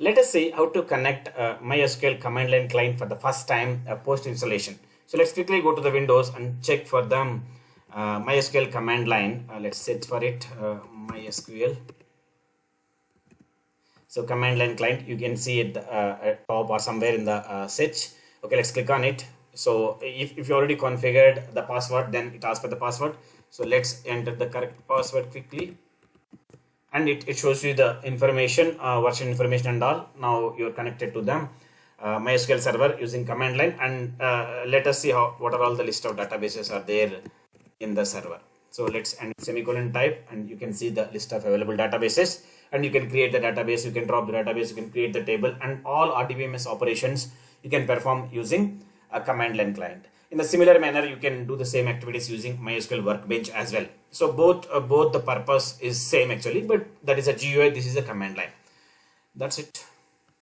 let us see how to connect MySQL command line client for the first time post installation. So let's quickly go to the Windows and check for the MySQL command line. Let's search for it, MySQL. So command line client, you can see it at top or somewhere in the search. Okay, let's click on it. So if you already configured the password, then it asks for the password. So let's enter the correct password quickly. And it shows you the information, version information and all. Now you're connected to the MySQL server using command line, and let us see what are all the list of databases are there in the server. So let's end semicolon type, and you can see the list of available databases, and you can create the database, you can drop the database, you can create the table, and all RDBMS operations you can perform using a command line client. In a similar manner, you can do the same activities using MySQL workbench as well. So both the purpose is same actually, but that is a GUI, this is a command line. That's it.